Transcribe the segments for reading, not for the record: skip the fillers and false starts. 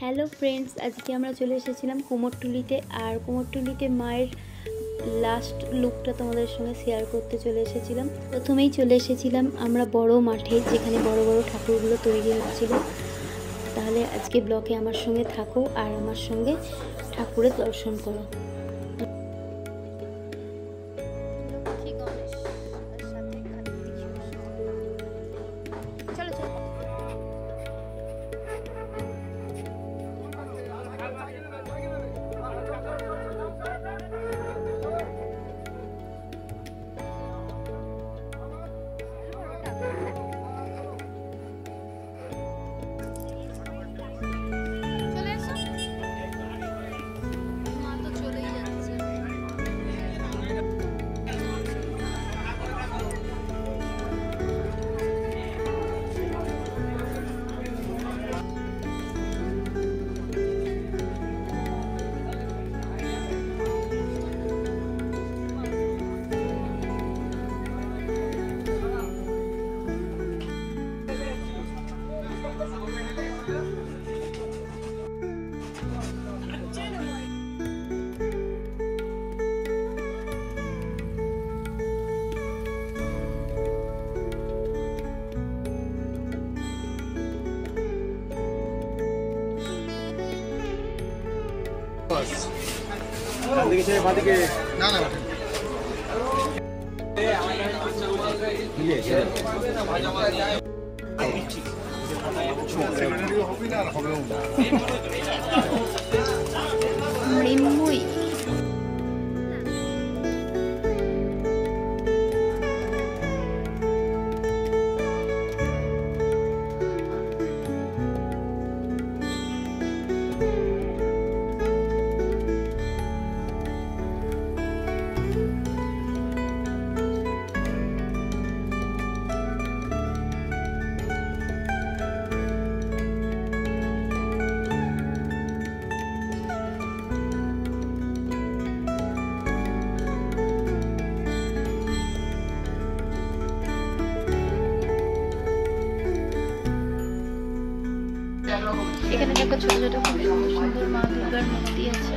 Hello friends, আজকে আমরা চলে এসেছিলাম কুমোরটুলিতে। আর কুমোরটুলিতে মায়ের লাস্ট লুকটা তোমাদের সঙ্গে শেয়ার করতে চলে এসেছিলাম। প্রথমেই চলে এসেছিলাম আমরা বড় মাঠে, যেখানে বড় বড় ঠাকুরগুলো তৈরি হচ্ছিল। তাহলে আজকে ব্লগে আমার সঙ্গে থাকো আর আমার সঙ্গে ঠাকুরের দর্শন করো। মৃন্ময়ী এখানে দেখো ছোট ছোট খুব সুন্দর সুন্দর মা দুর্গার মূর্তি আছে।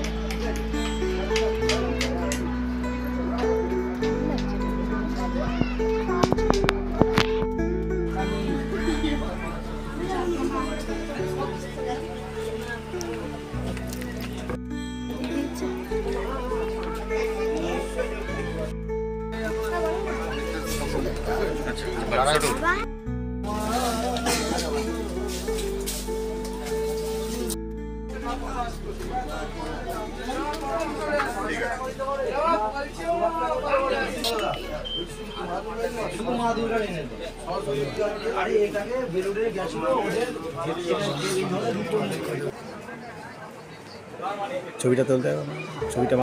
ছবিটা তুলতে হবে না, ছবিটা।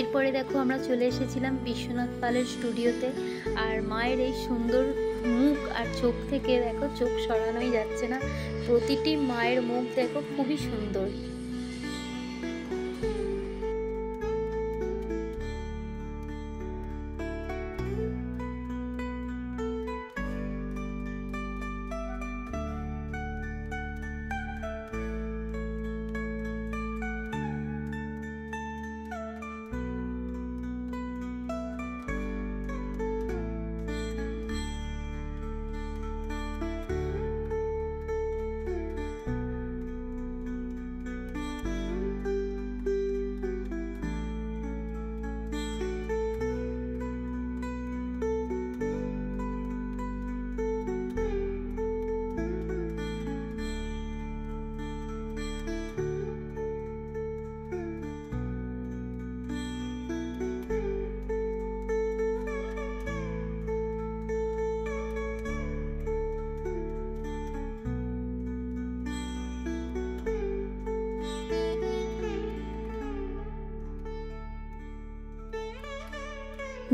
এরপরে দেখো আমরা চলে এসেছিলাম বিশ্বনাথ পালের স্টুডিওতে। আর মায়ের এই সুন্দর মুখ আর চোখ থেকে দেখো চোখ সরানোই যাচ্ছে না। প্রতিটি মায়ের মুখ দেখো খুবই সুন্দর।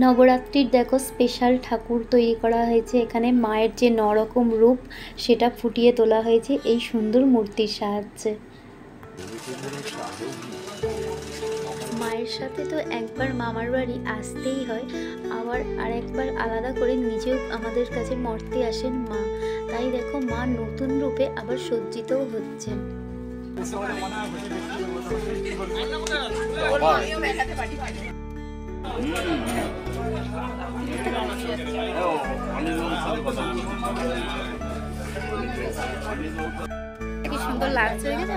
নবরাত্রির দেখো স্পেশাল ঠাকুর তৈরি করা হয়েছে। এখানে মায়ের যে নরকম রূপ সেটা ফুটিয়ে তোলা হয়েছে এই সুন্দর মূর্তির সাহায্যে। মায়ের সাথে তো একবার মামার বাড়ি আসতেই হয়, আবার আরেকবার আলাদা করে নিজেও আমাদের কাছে মর্তে আসেন মা। তাই দেখো মা নতুন রূপে আবার সজ্জিতও হচ্ছেন। কি সুন্দর লাগছে দেখেছো?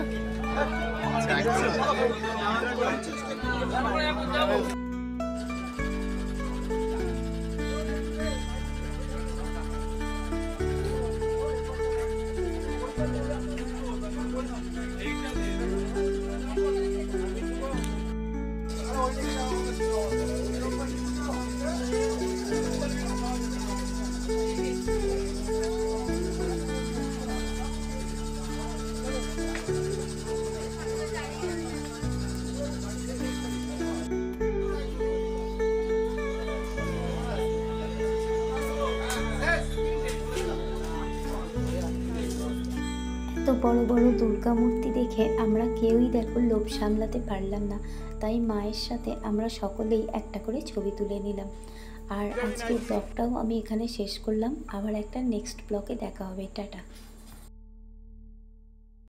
এত বড় বড় দুর্গা মূর্তি দেখে আমরা কেউই দেখো লোভ সামলাতে পারলাম না, তাই মায়ের সাথে আমরা সকলেই একটা করে ছবি তুলে নিলাম। আর আজকের ব্লগটাও আমি এখানে শেষ করলাম। আবার একটা নেক্সট ব্লগে দেখা হবে। টাটা।